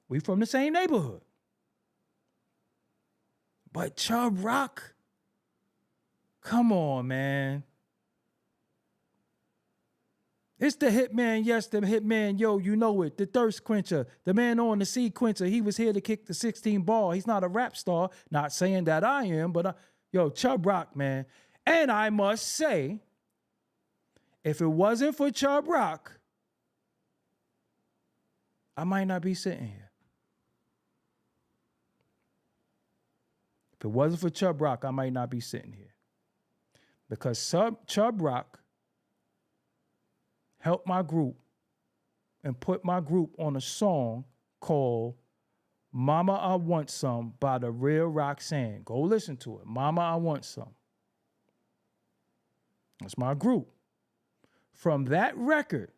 A: we from the same neighborhood. But Chubb Rock, come on, man. It's the hitman, yes, the hitman, yo, you know it, the thirst quencher, the man on the sea quencher. He was here to kick the 16 ball. He's not a rap star, not saying that I am, but yo, Chubb Rock, man. And I must say, if it wasn't for Chubb Rock, I might not be sitting here. If it wasn't for Chubb Rock, I might not be sitting here. Because Chubb Rock helped my group and put my group on a song called Mama I Want Some by the Real Roxanne. Go listen to it. Mama I Want Some. That's my group. From that record,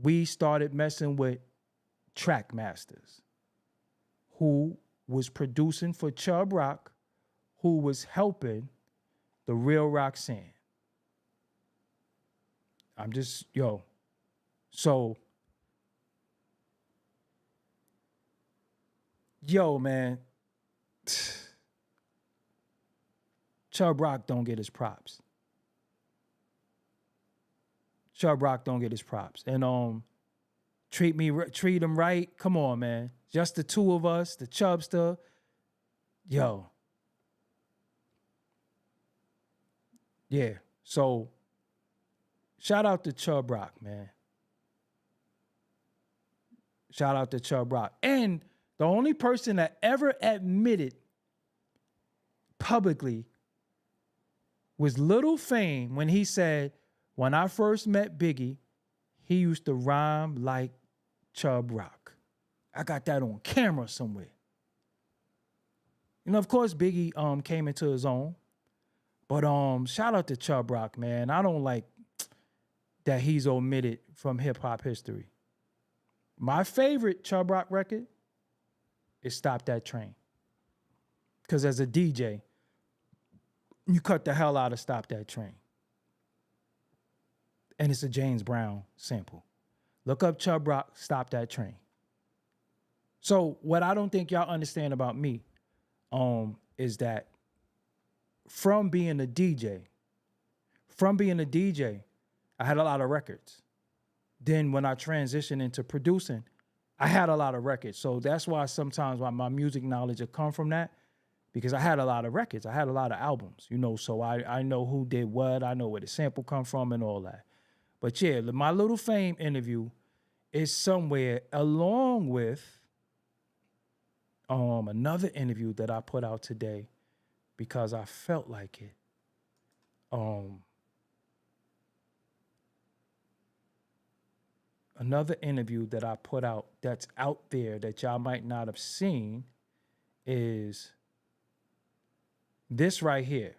A: we started messing with Trackmasters, who was producing for Chubb Rock, who was helping the Real Roxanne. I'm just, yo. So, yo, man. Chubb Rock don't get his props. Chubb Rock don't get his props. And treat him right. Come on, man. Just the two of us, the Chubbster. Yo. Yeah. So shout out to Chubb Rock, man. Shout out to Chubb Rock. And the only person that ever admitted publicly was Little Fame when he said, when I first met Biggie, he used to rhyme like Chubb Rock. I got that on camera somewhere. You know, of course, Biggie came into his own. But shout out to Chubb Rock, man. I don't like that he's omitted from hip-hop history. My favorite Chubb Rock record is Stop That Train. Because as a DJ, you cut the hell out of Stop That Train. And it's a James Brown sample. Look up Chubb Rock, Stop That Train. So what I don't think y'all understand about me is that from being a DJ, I had a lot of records. Then when I transitioned into producing, I had a lot of records. So that's why sometimes my music knowledge will come from that, because I had a lot of records. I had a lot of albums, you know, so I know who did what. I know where the sample come from and all that. But yeah, my Little Fame interview is somewhere along with another interview that I put out today because I felt like it. Another interview that I put out that's out there that y'all might not have seen is this right here.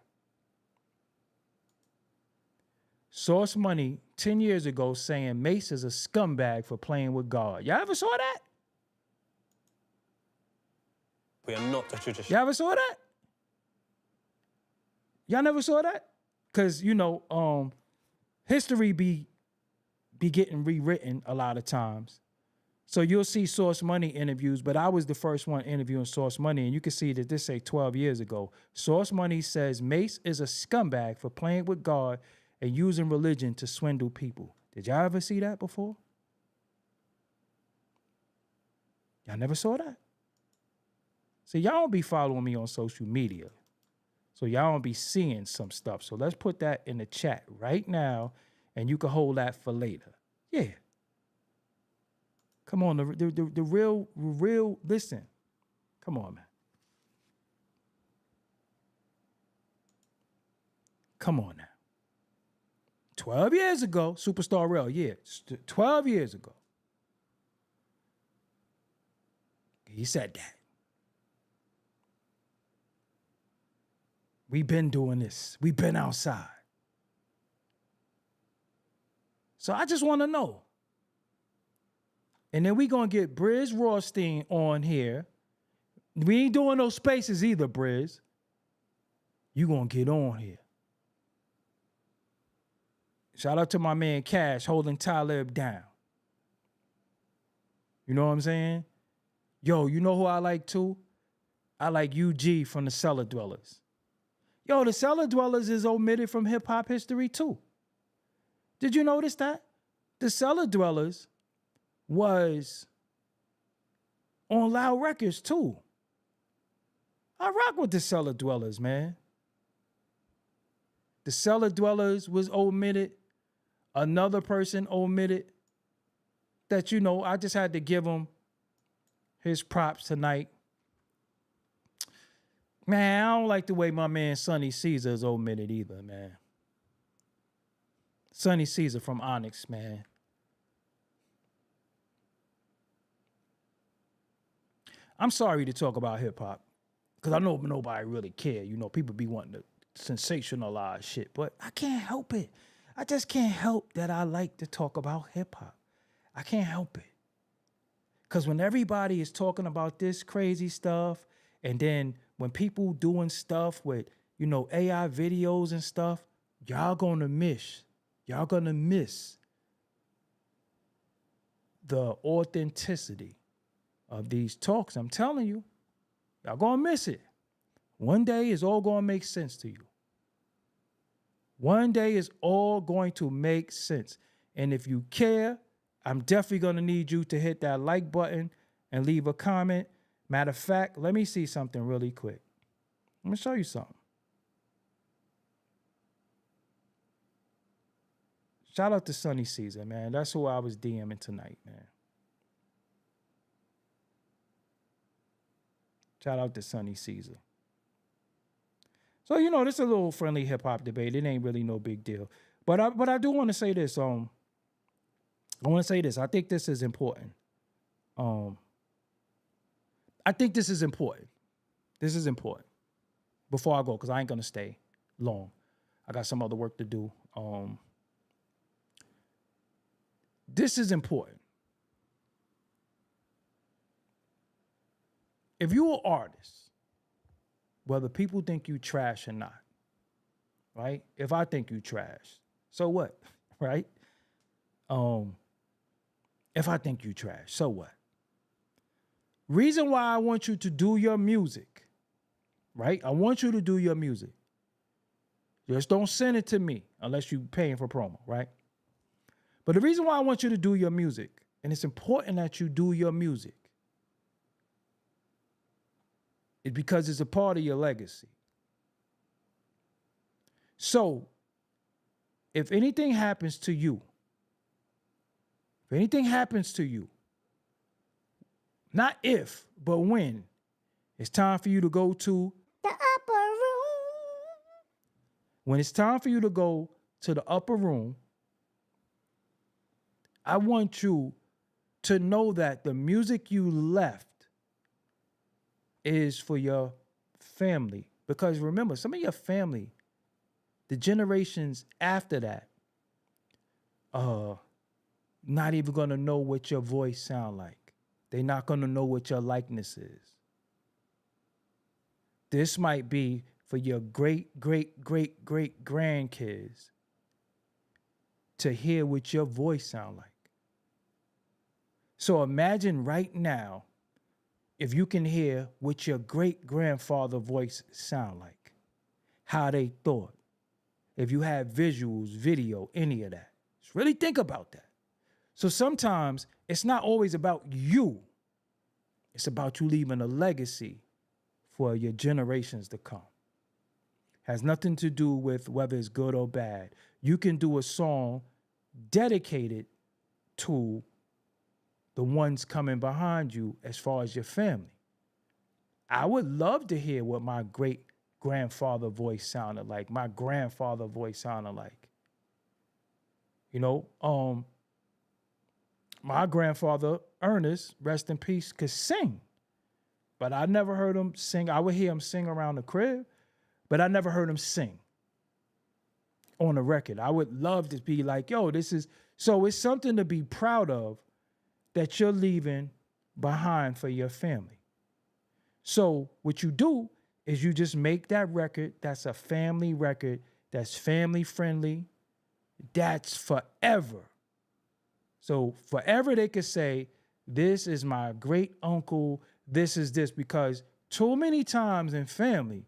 A: Source Money 10 years ago saying Mace is a scumbag for playing with God. Y'all ever saw that?
D: We are not a tradition.
A: Y'all ever saw that? Y'all never saw that? Because, you know, history be getting rewritten a lot of times. So you'll see Source Money interviews, but I was the first one interviewing Source Money, and you can see that this say 12 years ago. Source Money says Mace is a scumbag for playing with God and using religion to swindle people. Did y'all ever see that before? Y'all never saw that? See, y'all don't be following me on social media. So y'all don't be seeing some stuff. So let's put that in the chat right now, and you can hold that for later. Yeah. Come on, the real, listen. Come on, man. Come on now. 12 years ago, Superstar Rel, yeah, 12 years ago. He said that. We've been doing this. We've been outside. So I just want to know. And then we going to get Briz Rothstein on here. We ain't doing no spaces either, Briz. You going to get on here. Shout out to my man Cash holding Talib down. You know what I'm saying? Yo, you know who I like too? I like UG from the Cellar Dwellers. Yo, the Cellar Dwellers is omitted from hip hop history too. Did you notice that? The Cellar Dwellers was on Loud Records too. I rock with the Cellar Dwellers, man. The Cellar Dwellers was omitted. Another person omitted that, you know, I just had to give him his props tonight. Man, I don't like the way my man Sonny Caesar is omitted either, man. Sonny Caesar from Onyx, man. I'm sorry to talk about hip hop because I know nobody really care. You know, people be wanting to sensationalize shit, but I can't help it. I just can't help that I like to talk about hip hop. I can't help it. Because when everybody is talking about this crazy stuff, and then when people doing stuff with, you know, AI videos and stuff, y'all gonna miss the authenticity of these talks. I'm telling you, y'all gonna miss it. One day it's all gonna make sense to you. One day it's all going to make sense. And if you care, I'm definitely gonna need you to hit that like button and leave a comment. Matter of fact, let me see something really quick. Let me show you something. Shout out to Sonny Caesar, man. That's who I was DMing tonight, man. Shout out to Sonny Caesar. So, you know, this is a little friendly hip hop debate. It ain't really no big deal. But I do want to say this. I want to say this. I think this is important. I think this is important. This is important. Before I go, because I ain't gonna stay long. I got some other work to do. This is important. If you're an artist, whether people think you trash or not, right? If I think you trash, so what, right? If I think you trash, so what? Reason why I want you to do your music, right? I want you to do your music. Just don't send it to me unless you're paying for promo, right? But the reason why I want you to do your music, and it's important that you do your music, is because it's a part of your legacy. So, if anything happens to you, not if, but when, it's time for you to go to the upper room. When it's time for you to go to the upper room, I want you to know that the music you left is for your family. Because remember, some of your family, the generations after that, not even gonna know what your voice sound like. They're not gonna know what your likeness is. This might be for your great, great, great, great grandkids to hear what your voice sound like. So imagine right now, if you can hear what your great-grandfather voice sound like, how they thought, if you have visuals, video, any of that. Just really think about that. So sometimes it's not always about you. It's about you leaving a legacy for your generations to come. Has nothing to do with whether it's good or bad. You can do a song dedicated to the ones coming behind you as far as your family. I would love to hear what my great grandfather voice sounded like, my grandfather voice sounded like. You know, my grandfather, Ernest, rest in peace, could sing. But I never heard him sing. I would hear him sing around the crib, but I never heard him sing on a record. I would love to be like, yo, this is, so it's something to be proud of that you're leaving behind for your family. So what you do is you just make that record that's a family record, that's family friendly, that's forever. So forever they could say, this is my great uncle, this is this, because too many times in family,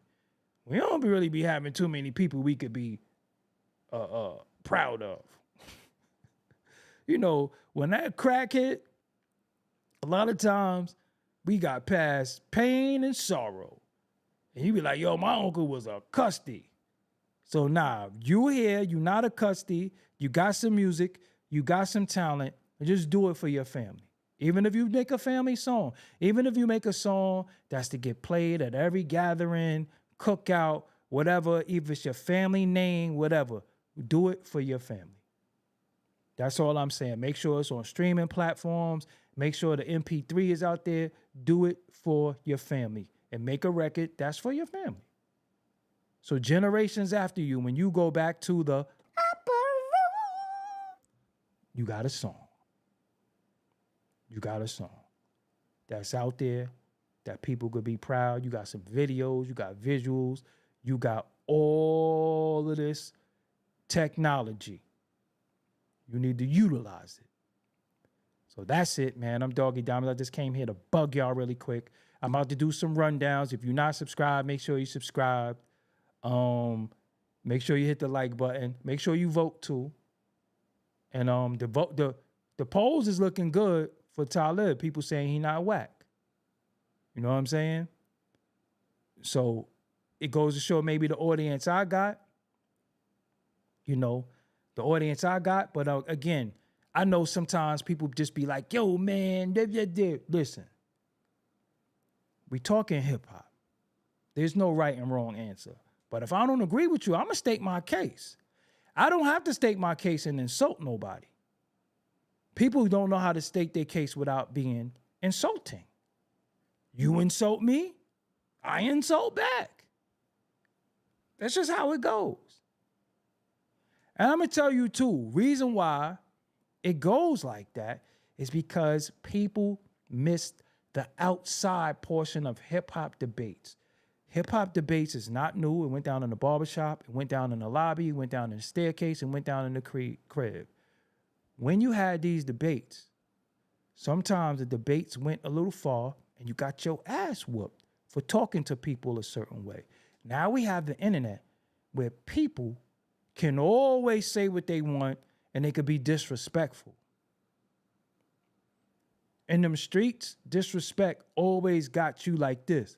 A: we don't really be having too many people we could be proud of. You know, when that crack hit, a lot of times we got past pain and sorrow. And you be like, yo, my uncle was a custy. So nah, you here, you not a custy, you got some music, you got some talent, and just do it for your family. Even if you make a family song, even if you make a song that's to get played at every gathering, cookout, whatever, if it's your family name, whatever, do it for your family. That's all I'm saying. Make sure it's on streaming platforms. Make sure the MP3 is out there. Do it for your family and make a record that's for your family. So generations after you, when you go back to the upper room, you got a song. You got a song that's out there that people could be proud. You got some videos, you got visuals, you got all of this technology. You need to utilize it. So that's it, man. I'm Doggie Diamonds. I just came here to bug y'all really quick. I'm about to do some rundowns. If you're not subscribed, make sure you subscribe. Make sure you hit the like button. Make sure you vote too. And the polls is looking good for Talib. People saying he not whack. You know what I'm saying? So it goes to show maybe the audience I got, you know, the audience I got. But again, I know sometimes people just be like, yo, man, listen. We talking hip hop. There's no right and wrong answer. But if I don't agree with you, I'm going to state my case. I don't have to state my case and insult nobody. People don't know how to state their case without being insulting. You insult me, I insult back. That's just how it goes. And I'm going to tell you too, reason why it goes like that is because people missed the outside portion of hip-hop debates. Hip-hop debates is not new. It went down in the barbershop. It went down in the lobby. It went down in the staircase. It went down in the crib. When you had these debates, sometimes the debates went a little far and you got your ass whooped for talking to people a certain way. Now we have the internet where people can always say what they want and they could be disrespectful. In them streets, disrespect always got you like this.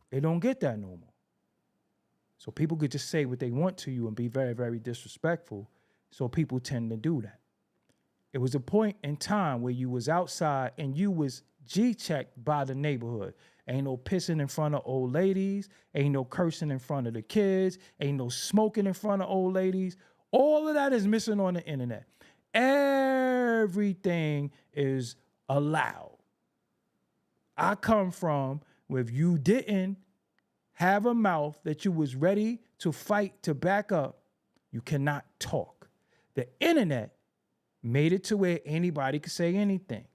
A: They don't get that no more. So people could just say what they want to you and be very, very disrespectful. So people tend to do that. It was a point in time where you was outside and you was G-checked by the neighborhood. Ain't no pissing in front of old ladies. Ain't no cursing in front of the kids. Ain't no smoking in front of old ladies. All of that is missing on the internet. Everything is allowed. I come from where if you didn't have a mouth that you was ready to fight to back up, you cannot talk. The internet made it to where anybody could say anything.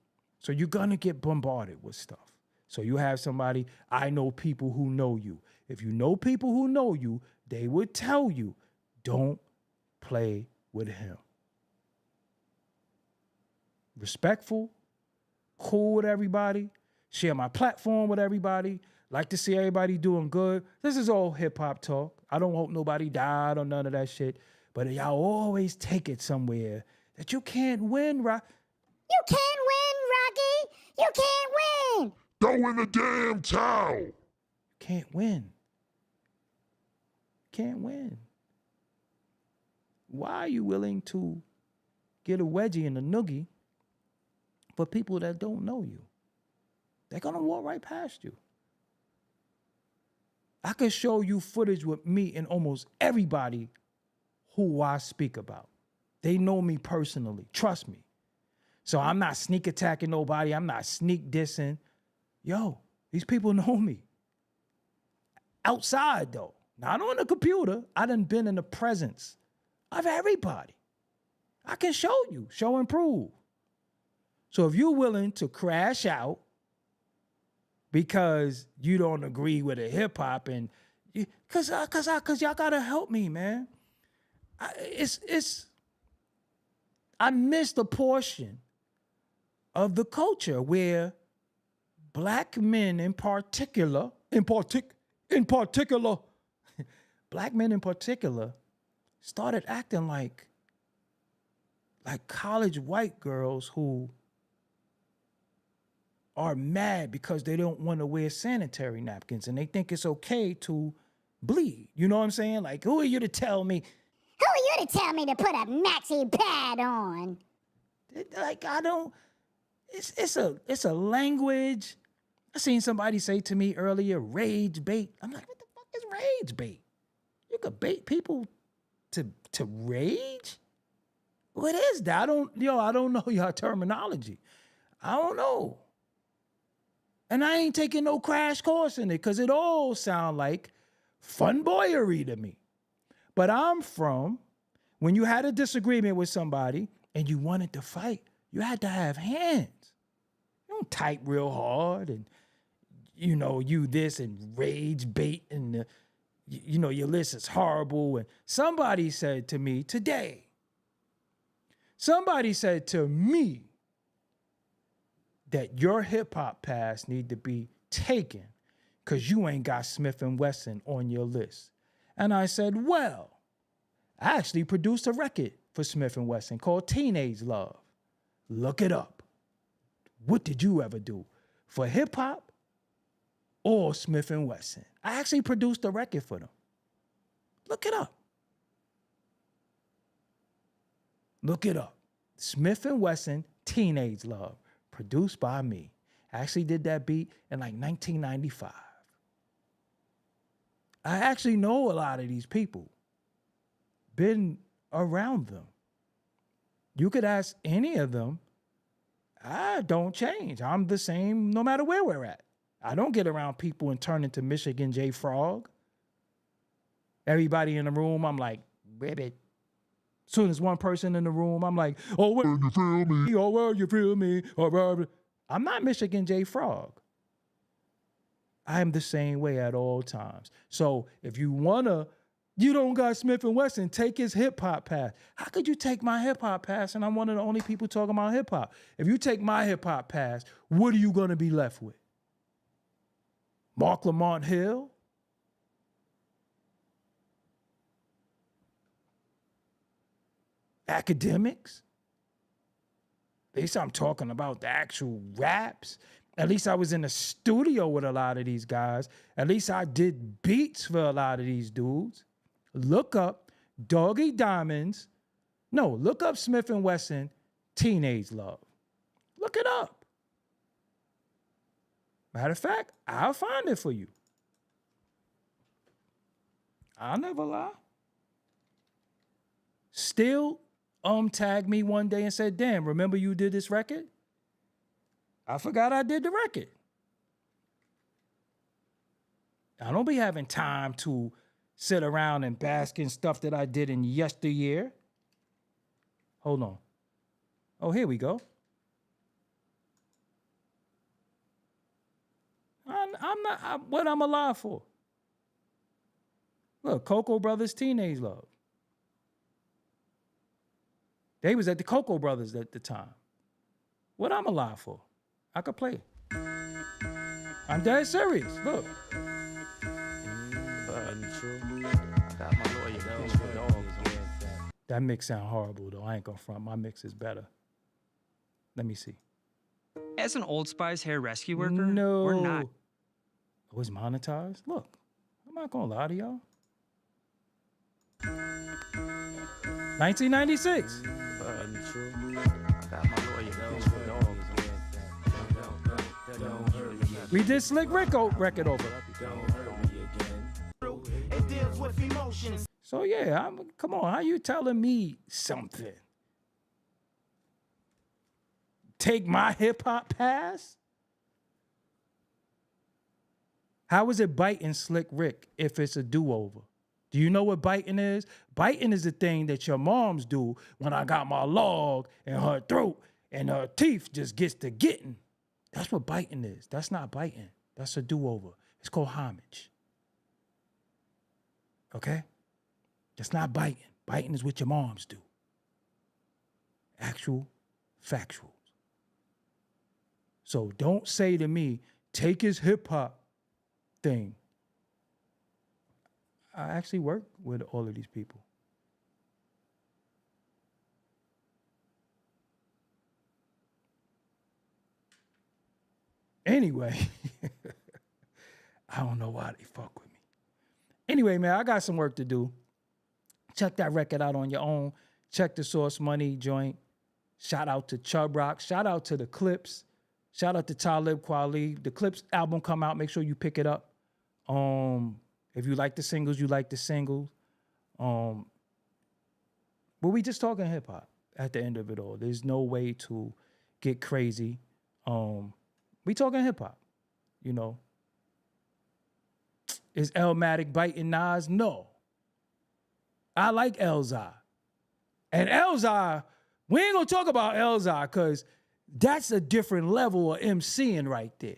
A: So you're gonna get bombarded with stuff. So you have somebody, I know people who know you. If you know people who know you, they would tell you, don't play with him. Respectful, cool with everybody, share my platform with everybody, like to see everybody doing good. This is all hip hop talk. I don't hope nobody died or none of that shit. But y'all always take it somewhere that you can't win,
E: You can't win, Rocky. You can't win.
C: Throw in the damn towel.
A: Can't win. can't win? Why are you willing to get a wedgie and a noogie for people that don't know you? They're going to walk right past you. I could show you footage with me and almost everybody who I speak about. They know me personally. Trust me. So I'm not sneak attacking nobody. I'm not sneak dissing. Yo, these people know me. Outside, though. Not on the computer. I done been in the presence of everybody. I can show you. Show and prove. So if you're willing to crash out because you don't agree with the hip hop and cause y'all gotta help me, man. I missed a portion of the culture where black men in particular, black men in particular started acting like college white girls who are mad because they don't want to wear sanitary napkins and they think it's okay to bleed. You know what I'm saying? Like, who are you to tell me?
E: Who are you to tell me to put a maxi pad on?
A: Like, I don't, it's a language. I seen somebody say to me earlier, rage bait. I'm like, what the fuck is rage bait? You could bait people to rage? What is that? I don't know your terminology. I don't know. And I ain't taking no crash course in it because it all sound like fun boyery to me. But I'm from when you had a disagreement with somebody and you wanted to fight, you had to have hands. You don't type real hard and, you this and rage bait and, your list is horrible. And somebody said to me today, that your hip hop pass need to be taken because you ain't got Smith & Wesson on your list. And I said, well, I actually produced a record for Smith & Wesson called Teenage Love. Look it up. What did you ever do for hip hop or Smith & Wesson? I actually produced a record for them. Look it up. Look it up. Smith & Wesson, Teenage Love, produced by me. I actually did that beat in like 1995. I actually know a lot of these people. Been around them. You could ask any of them. I don't change. I'm the same no matter where we're at. I don't get around people and turn into Michigan J. Frog. Everybody in the room, I'm like, ribbit. As soon as one person in the room, I'm like, oh, well, you feel me? Oh, well, you feel me? I'm not Michigan J. Frog. I am the same way at all times. So if you you don't got Smith & Wesson, take his hip hop pass. How could you take my hip hop pass and I'm one of the only people talking about hip hop? If you take my hip hop pass, what are you going to be left with? Mark Lamont Hill? Academics? At least I'm talking about the actual raps. At least I was in the studio with a lot of these guys. At least I did beats for a lot of these dudes. Look up Doggie Diamonds. No, look up Smith & Wesson, Teenage Love. Look it up. Matter of fact, I'll find it for you. I'll never lie. Still tagged me one day and said, damn, remember you did this record? I forgot I did the record. I don't be having time to sit around and bask in stuff that I did in yesteryear. Hold on. Oh, here we go. What I'm alive for. Look, Cocoa Brothers, Teenage Love. They was at the Cocoa Brothers at the time. What I'm alive for. I could play. I'm dead serious. Look. That mix sound horrible though. I ain't gonna front. My mix is better. Let me see.
F: As an Old Spice hair rescue worker,
A: no.
F: we're not.
A: Oh, it's monetized? Look, I'm not gonna lie to y'all. 1996. We did Slick Rick record over. So yeah, come on. How you telling me something? Take my hip hop pass? How is it biting Slick Rick if it's a do-over? Do you know what biting is? Biting is the thing that your moms do when I got my log in her throat and her teeth just gets to getting. That's what biting is. That's not biting. That's a do-over. It's called homage. Okay? That's not biting. Biting is what your moms do. Actual factuals. So don't say to me, take his hip-hop thing. I actually work with all of these people. Anyway, I don't know why they fuck with me. Anyway, man, I got some work to do. Check that record out on your own. Check the Source Money joint. Shout out to Chubb Rock. Shout out to the Clipse. Shout out to Talib Kweli. The Clipse album come out. Make sure you pick it up. If you like the singles, you like the singles. But we just talking hip hop at the end of it all. There's no way to get crazy. We talking hip hop, you know. Is Elmatic biting Nas? No. I like Elzai. And Elzai, we ain't gonna talk about Elzai because that's a different level of MCing right there.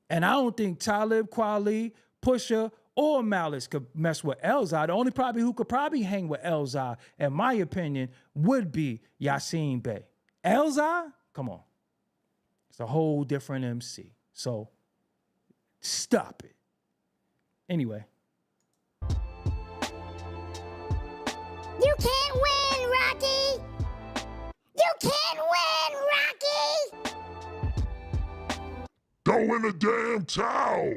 A: And I don't think Talib Kweli, Pusha, or Malice could mess with Elzai. The only probably who could probably hang with Elzai, in my opinion, would be Yasin Bey. Elzai, come on. It's a whole different MC. So stop it. Anyway.
E: You can't win, Rocky! You can't win, Rocky!
C: Throw in the damn towel!